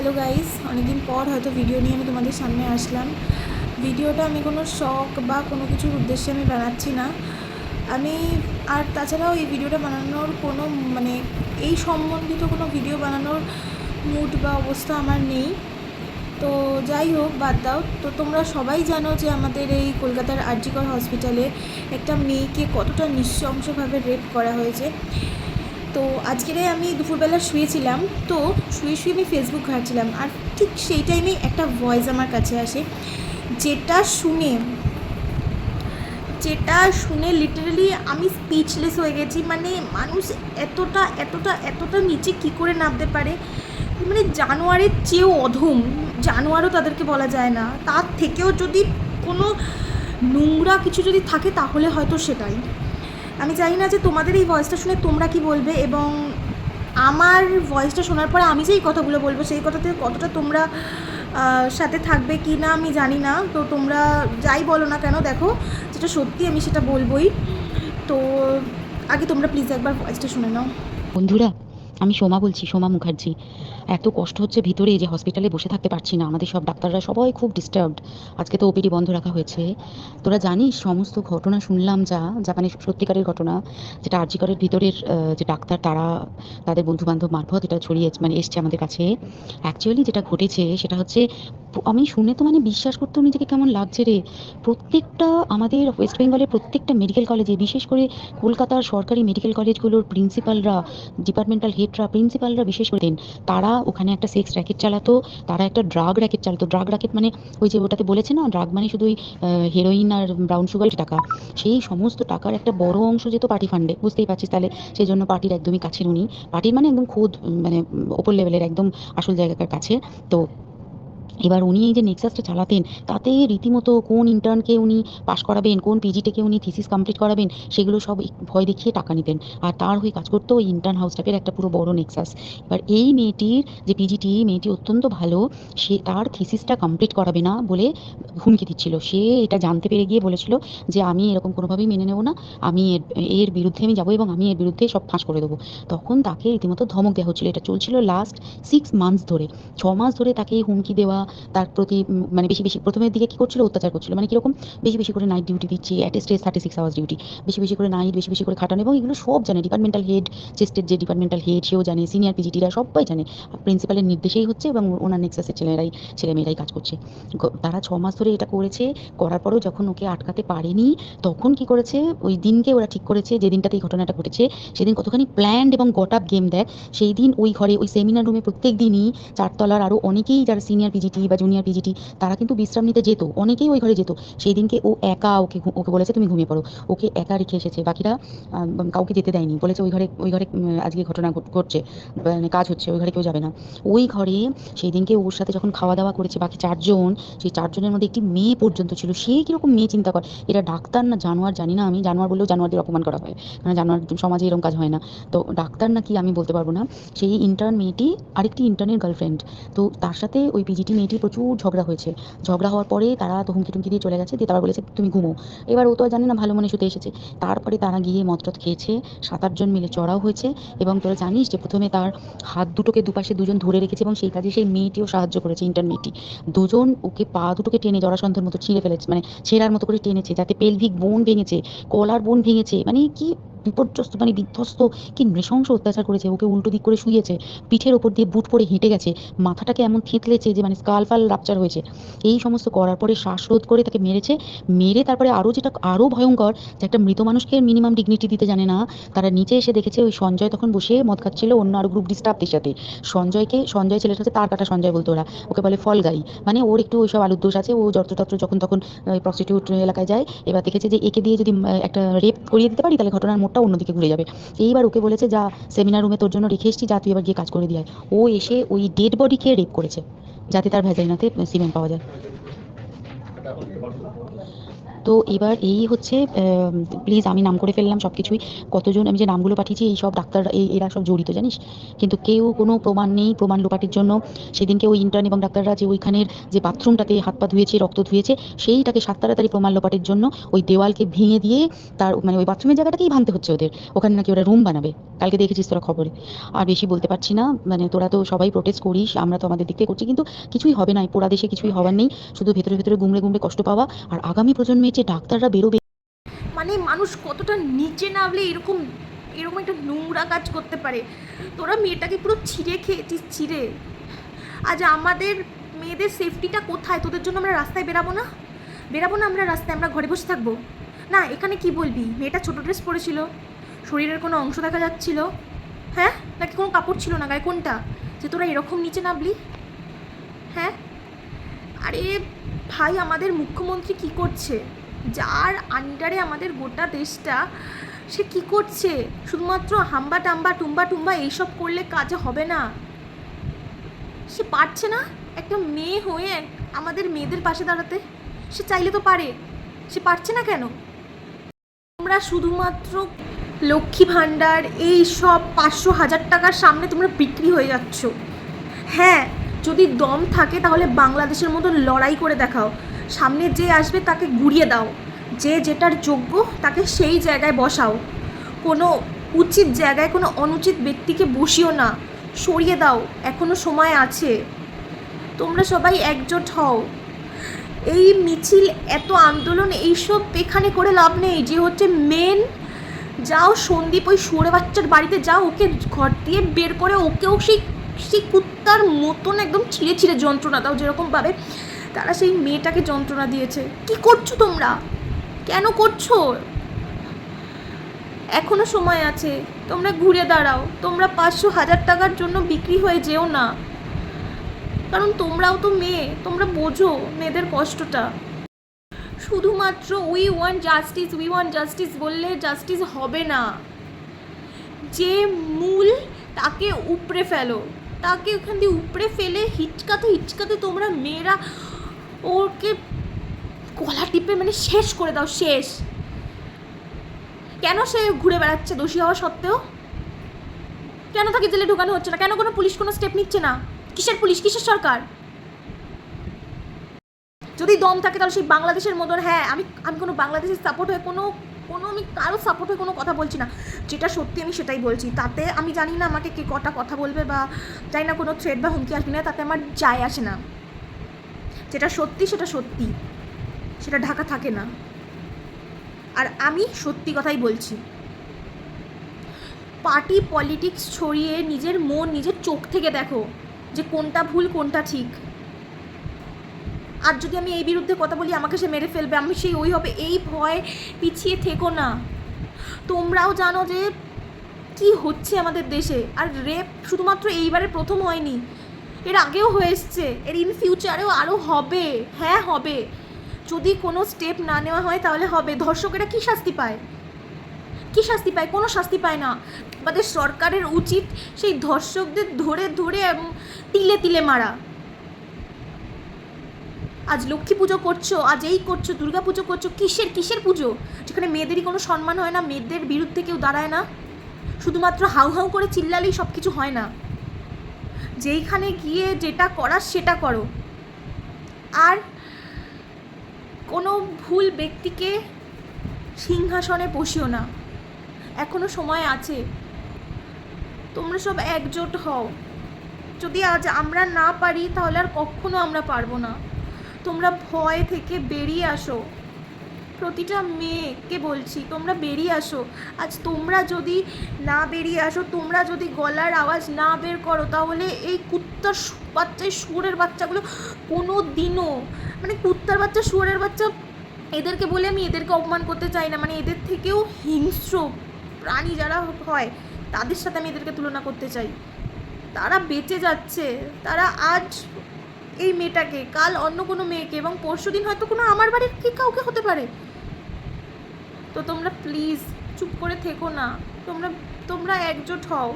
Hello guys, অনেকদিন পর হয়তো ভিডিও নিয়ে আমি তোমাদের সামনে আসলাম। ভিডিওটা আমি কোনো শখ বা কোনো কিছুর উদ্দেশ্যে আমি বানাচ্ছি না। আমি আর তাছাড়াও এই ভিডিওটা বানানোর কোনো এই সম্বন্ধিত কোনো ভিডিও বানানোর মুড বা অবস্থা আমার নেই। তো যাই হোক, বাদ দাও। তো তোমরা সবাই জানো যে আমাদের এই কলকাতার আর.জি. কর হসপিটালে একটা মেয়েকে কতটা নৃশংসভাবে রেপ করা হয়েছে। তো আজকেরে আমি দুপুরবেলা শুয়েছিলাম, তো শুয়ে আমি ফেসবুক ঘাঁটছিলাম, আর ঠিক সেই টাইমে একটা ভয়েস আমার কাছে আসে, যেটা শুনে লিটারালি আমি স্পিচলেস হয়ে গেছি। মানুষ এতটা এতটা এতটা নিচে কী করে নামতে পারে? জানোয়ারের চেয়েও অধম, জানোয়ারও তাদেরকে বলা যায় না, তার থেকেও যদি কোনো নোংরা কিছু যদি থাকে তাহলে হয়তো সেটাই। আমি জানি না যে তোমাদের এই ভয়েসটা শুনে তোমরা কি বলবে, এবং আমার ভয়েসটা শোনার পরে আমি যেই কথাগুলো বলবো সেই কথাতে কতটা তোমরা সাথে থাকবে কি না আমি জানি না। তো তোমরা যাই বলো না কেন, দেখো যেটা সত্যি আমি সেটা বলবোই। তো আগে তোমরা প্লিজ একবার ভয়েসটা শুনে নাও। বন্ধুরা, আমি সোমা বলছি, সোমা মুখার্জি। এত কষ্ট হচ্ছে ভিতরে, যে হসপিটালে বসে থাকতে পারছি না। আমাদের সব ডাক্তাররা সবাই খুব ডিস্টার্বড। আজকে তো ওপিডি বন্ধ রাখা হয়েছে। তোরা জানিস সমস্ত ঘটনা শুনলাম, যা মানে সত্যিকারের ঘটনা, যেটা আর.জি. করের ভিতরের যে ডাক্তার তারা তাদের বন্ধু বান্ধব মারফত এটা ছড়িয়ে এসছে আমাদের কাছে। অ্যাকচুয়ালি যেটা ঘটেছে সেটা হচ্ছে, আমি শুনে তো বিশ্বাস করতেও নিজেকে কেমন লাগছে রে। প্রত্যেকটা আমাদের ওয়েস্ট বেঙ্গলের প্রত্যেকটা মেডিকেল কলেজে, বিশেষ করে কলকাতার সরকারি মেডিকেল কলেজগুলোর প্রিন্সিপালরা, ডিপার্টমেন্টাল হেডরা, প্রিন্সিপালরা বিশেষ করে তারা ওখানে একটা সেক্স র্যাকেট চালাতো, তারা একটা ড্রাগ র্যাকেট চালাতো। ড্রাগ র্যাকেট মানে ওই যে ওটাতে বলেছে না, ড্রাগ মানে শুধু ওই হেরোইন আর ব্রাউন সুগার টাকা। সেই সমস্ত টাকার একটা বড় অংশ যেত পার্টি ফান্ডে, বুঝতেই পারছিস তাহলে। সেই জন্য পার্টির একদমই কাছের উনি, পার্টির মানে একদম খোদ, ওপর লেভেলের একদম আসল জায়গাকার কাছে। তো এবার উনি এই যে নেক্সাসটা চালাতেন, তাতে রীতিমতো কোন ইন্টার্নকে উনি পাশ করাবেন, কোন পিজিটাকে উনি থিসিস কমপ্লিট করাবেন, সেগুলো সব ভয় দেখিয়ে টাকা নিতেন। আর তার হয়ে কাজ করতো ওই ইন্টার্ন হাউস স্টাফের একটা পুরো বড় নেক্সাস। এবার এই মেয়েটির যে পিজিটি, মেয়েটি অত্যন্ত ভালো, সে তার থিসিসটা কমপ্লিট করাবে না বলে হুমকি দিচ্ছিল। সে এটা জানতে পেরে গিয়ে বলেছিল যে আমি এরকম কোনোভাবেই মেনে নেব না, আমি এর বিরুদ্ধে আমি যাবো এবং আমি এর বিরুদ্ধে সব ফাঁস করে দেবো। তখন তাকে রীতিমতো ধমক দেওয়া হচ্ছিল। এটা চলছিল লাস্ট 6 মান্থস ধরে। 6 মাস ধরে তাকে হুমকি দেওয়া, তার প্রতি বেশি বেশি প্রথমের দিকে কি করছিল, অত্যাচার করছিল। কিরকম, বেশি বেশি করে নাইট ডিউটি দিচ্ছে, অ্যাট স্টেজ 36 আওয়ার্স ডিউটি, বেশি বেশি করে নাইট, বেশি বেশি করে খাটানো। এবং এগুলো সব জানে ডিপার্টমেন্টাল হেড, চেস্টের যে ডিপার্টমেন্টাল হেড সেও জানে, সিনিয়র পিজিটিরা সবাই জানে। প্রিন্সিপালের নির্দেশেই হচ্ছে এবং ওনার নেক্সাসের ছেলেমেয়েরাই কাজ করছে। তারা 6 মাস ধরে এটা করেছে। করার পরেও যখন ওকে আটকাতে পারেনি, তখন কি করেছে, ওই দিনকে ওরা ঠিক করেছে, যে দিনটাতে এই ঘটনাটা ঘটেছে সেদিন কতখানি প্ল্যান্ড এবং গট আপ গেম দেয়। সেই দিন ওই ঘরে, ওই সেমিনার রুমে প্রত্যেক দিনই চারতলার আরও অনেকেই যারা সিনিয়র পিজিটি বা জুনিয়র পিজিটি, তারা কিন্তু বিশ্রাম নিতে যেত, অনেকেই ওই ঘরে যেত। সেই দিনকে ও একা, ওকে ওকে বলেছে তুমি ঘুমিয়ে পড়ো, ওকে একা রেখে এসেছে। বাকিরা কাউকে যেতে দেয়নি, বলেছে ওই ঘরে আজকে ঘটনা ঘটছে, কাজ হচ্ছে, ওই ঘরে কেউ যাবে না। ওই ঘরে সেই দিনকে ওর সাথে যখন খাওয়া দাওয়া করেছে বাকি 4 জন, সেই 4 জনের মধ্যে একটি মেয়ে পর্যন্ত ছিল। সে কিরকম মেয়ে চিন্তা কর, এরা ডাক্তার না জানোয়ার জানি না, আমি জানোয়ার বললেও জানোয়ারদের অপমান করা হয়, মানে জানোয়ার সমাজে এরকম কাজ হয় না। তো ডাক্তার নাকি আমি বলতে পারবো না। সেই ইন্টার্ন মেয়েটি আরেকটি ইন্টার্নের গার্লফ্রেন্ড। তো তার সাথে ওই পিজিটি মেয়েটি প্রচুর ঝগড়া হয়েছে। ঝগড়া হওয়ার পরে তারা তো হুমকি টুমকি দিয়ে চলে গেছে, দিয়ে তারপর বলেছে তুমি ঘুমো। এবার ও তো আর জানে না, ভালো মনে শুতে এসেছে। তারপরে তারা গিয়ে মদটদ খেয়েছে, 7-8 জন মিলে চড়াও হয়েছে। এবং তোরা জানিস যে প্রথমে তার হাত দুটোকে দুপাশে দুজন ধরে রেখেছে, এবং সেই কাজে সেই মেয়েটিও সাহায্য করেছে, ইন্টার্ন মেয়েটি। দুজন ওকে পা দুটোকে টেনে জরাসন্ধের মতো ছিঁড়ে ফেলেছে, ছেঁড়ার মতো করে টেনেছে, যাতে পেলভিক বোন ভেঙেছে, কলার বোন ভেঙেছে। কি বিপর্যস্ত, বিধ্বস্ত, কি নৃশংস অত্যাচার করেছে। ওকে উল্টো দিক করে শুয়েছে, পিঠের ওপর দিয়ে বুট পরে হেঁটে গেছে, মাথাটাকে এমন থেঁতলেছে যে স্কাল ফাল রাপচার হয়েছে। এই সমস্ত করার পরে শ্বাসরোধ করে তাকে মেরেছে। মেরে তারপরে আরও যেটা আরও ভয়ঙ্কর, যে একটা মৃত মানুষকে মিনিমাম ডিগনিটি দিতে জানে না, তারা নিচে এসে দেখেছে ওই সঞ্জয় তখন বসে মদ খাচ্ছিল অন্য আরো গ্রুপ ডিস্টার্বদের সাথে। সঞ্জয় ছেলেটা হচ্ছে তার কাটা সঞ্জয় বলতো ওরা, ওকে বলে ফল গাই। ওর একটু ওইসব আলুর দোষ আছে, ও যত্রতত্র যখন তখন প্রস্টিটিউট এলাকায় যায়। এবার দেখেছে যে একে দিয়ে যদি একটা রেপ করিয়ে দিতে পারি, তাহলে ঘটনার মোড়টা অন্যদিকে ঘুরে যাবে। এইবার ওকে বলেছে যা, সেমিনার রুমে তোর জন্য রেখে এসেছি, যা তুই এবার গিয়ে কাজ করে দিয়ে আয়। ও এসে ওই ডেড বডিকে রেপ করেছে, যাতে তার ভ্যাজাইনাতে সিমেন্ট পাওয়া যায়। তো এবার এই হচ্ছে প্লিজ আমি নাম করে ফেললাম সব কিছুই, কতজন আমি যে নামগুলো পাঠিয়েছি এই সব ডাক্তার এরা সব জড়িত জানিস, কিন্তু কেউ কোনো প্রমাণ নেই। প্রমাণ লোপাটির জন্য সেদিনকে ওই ইন্টার্ন এবং ডাক্তাররা যে ওইখানের যে বাথরুমটাতে হাত পা ধুয়েছে, রক্ত ধুয়েছে, সেইটাকে সাত তাড়াতাড়ি প্রমাণ লোপাটের জন্য ওই দেওয়ালকে ভেঙে দিয়ে তার মানে ওই বাথরুমের জায়গাটাকেই ভাঙতে হচ্ছে ওদের, ওখানে নাকি ওরা রুম বানাবে। কালকে দেখেছিস তোরা খবরে। আর বেশি বলতে পারছি না, মানে তোরা তো সবাই প্রোটেস্ট করিস, আমরা তো আমাদের দিক থেকে করছি, কিন্তু কিছুই হবে না, এই পোড়া দেশে কিছুই হবার নেই, শুধু ভেতরে ভেতরে গুমড়ে গুমড়ে কষ্ট পাওয়া। আর আগামী প্রজন্মে যে ডাক্তাররা বেরোবে, মানে মানুষ কতটা নিচে নামলে এরকম এরকম একটা নোংরা কাজ করতে পারে। তোরা মেয়েটাকে পুরো ছিঁড়ে খেয়েছিস, ছিঁড়ে। আজ আমাদের মেয়েদের সেফটিটা কোথায়? তোদের জন্য আমরা রাস্তায় বেরাবো না? বেরাবো না আমরা রাস্তায়? আমরা ঘরে বসে থাকবো না? এখানে কি বলবি? মেয়েটা ছোটো ড্রেস পরেছিল, শরীরের কোনো অংশ দেখা যাচ্ছিল, হ্যাঁ? নাকি কোনো কাপড় ছিল না গায়ে? কোনটা যে তোরা এরকম নিচে নামলি? হ্যাঁ, আরে ভাই, আমাদের মুখ্যমন্ত্রী কি করছে? যার আন্ডারে আমাদের গোটা দেশটা, সে কি করছে? শুধুমাত্র হাম্বা টাম্বা টুম্বা টুম্বা এইসব করলে কাজে হবে না। সে পারছে না একটা মেয়ে হয়ে আমাদের মেয়েদের পাশে দাঁড়াতে? সে চাইলে তো পারে, সে পারছে না কেন? তোমরা শুধুমাত্র লক্ষ্মী ভাণ্ডার এই সব 500,000 টাকার সামনে তোমরা বিক্রি হয়ে যাচ্ছ। হ্যাঁ, যদি দম থাকে তাহলে বাংলাদেশের মতো লড়াই করে দেখাও। সামনে যে আসবে তাকে গুড়িয়ে দাও, যে যেটার যোগ্য তাকে সেই জায়গায় বসাও। কোনো উচিত জায়গায় কোনো অনুচিত ব্যক্তিকে বসিও না, সরিয়ে দাও, এখনো সময় আছে। তোমরা সবাই একজোট হও। এই মিছিল, এত আন্দোলন, এইসব এখানে করে লাভ নেই। যে হচ্ছে মেন, যাও সন্দীপ ওই শুয়োরে বাচ্চার বাড়িতে যাও, ওকে ঘর দিয়ে বের করে ওকেও সেই সেই কুত্তার মতন একদম ছিঁড়ে ছিঁড়ে যন্ত্রণা দাও, যেরকমভাবে তারা সেই মেয়েটাকে যন্ত্রণা দিয়েছে। কি করছো তোমরা? কেন করছো? এখনো সময় আছে, তোমরা ঘুরে দাঁড়াও। তোমরা 500,000 টাকার জন্য বিক্রি হয়ে যেও না, কারণ তোমরাও তো মেয়ে, তোমরা বোঝো মেয়েদের কষ্টটা। শুধুমাত্র উই ওয়ান্ট জাস্টিস বললে জাস্টিস হবে না। যে মূল, তাকে উপড়ে ফেলো, তাকে ওখান দিয়ে উপড়ে ফেলে হিচকাতে হিচকাতে তোমরা মেয়েরা ওকে গলা টিপে মানে শেষ করে দাও, শেষ। কেন সে ঘুরে বেড়াচ্ছে দোষী হওয়া সত্ত্বেও? কেন তাকে জেলে ঢোকানো হচ্ছে না? কেন কোনো পুলিশ কোনো স্টেপ নিচ্ছে না? কিসের পুলিশ, কিসের সরকার? যদি দম থাকে তাহলে সেই বাংলাদেশের মতন, হ্যাঁ, আমি কোনো বাংলাদেশের সাপোর্ট হয়ে কোনো আমি কারো সাপোর্ট হয়ে কোনো কথা বলছি না। যেটা সত্যি আমি সেটাই বলছি। তাতে আমি জানি না আমাকে কে কটা কথা বলবে বা জানি না কোনো থ্রেড বা হুমকি আসবে না, তাতে আমার যায় আসে না। যেটা সত্যি সেটা সত্যি, সেটা ঢাকা থাকে না। আর আমি সত্যি কথাই বলছি। পার্টি পলিটিক্স ছড়িয়ে নিজের মন নিজের চোখ থেকে দেখো যে কোনটা ভুল কোনটা ঠিক। আর যদি আমি এই বিরুদ্ধে কথা বলি আমাকে সে মেরে ফেলবে, আমি সেই ওই হবে, এই ভয় পিছিয়ে থেকো না। তোমরাও জানো যে কি হচ্ছে আমাদের দেশে। আর রেপ শুধুমাত্র এইবারে প্রথম হয়নি, এর আগেও হয়ে এসছে, এর ইন ফিউচারেও আরও হবে। হ্যাঁ হবে, যদি কোনো স্টেপ না নেওয়া হয় তাহলে হবে। ধর্ষকেরা কী শাস্তি পায়? কী শাস্তি পায়? কোনো শাস্তি পায় না। আমাদের সরকারের উচিত সেই ধর্ষকদের ধরে ধরে তিলে তিলে মারা। আজ লক্ষ্মী পুজো করছো, আজ এই করছো, দুর্গা পুজো করছো, কিসের পুজো? যেখানে মেয়েদেরই কোনো সম্মান হয় না, মেয়েদের বিরুদ্ধে কেউ দাঁড়ায় না, শুধুমাত্র হাউ হাউ করে চিল্লালেই সব কিছু হয় না। যেইখানে গিয়ে যেটা করার সেটা করো। আর কোনো ভুল ব্যক্তিকে সিংহাসনে বসিও না, এখনো সময় আছে। তোমরা সব একজোট হও। যদি আজ আমরা না পারি তাহলে আর কখনো আমরা পারবো না। তোমরা ভয় থেকে বেরিয়ে আসো, প্রতিটা মেয়েকে বলছি তোমরা বেরিয়ে আসো। আজ তোমরা যদি না বেরিয়ে আসো, তোমরা যদি গলার আওয়াজ না বের করো, তাহলে এই কুত্তার বাচ্চা, শুয়োরের বাচ্চাগুলো কোনো দিনও, মানে কুত্তার বাচ্চা, শুয়োরের বাচ্চা, এদেরকে বলে আমি এদেরকে অপমান করতে চাই না, মানে এদের থেকেও হিংস্র প্রাণী যারা হয় তাদের সাথে আমি এদেরকে তুলনা করতে চাই। তারা বেঁচে যাচ্ছে, তারা আজ এই মেয়েটাকে, কাল অন্য কোনো মেয়েকে, এবং পরশুদিন হয়তো কোনো আমার বাড়ির কি কাউকে হতে পারে। তো তোমরা প্লিজ চুপ করে থেকো না, তোমরা একজোট হও।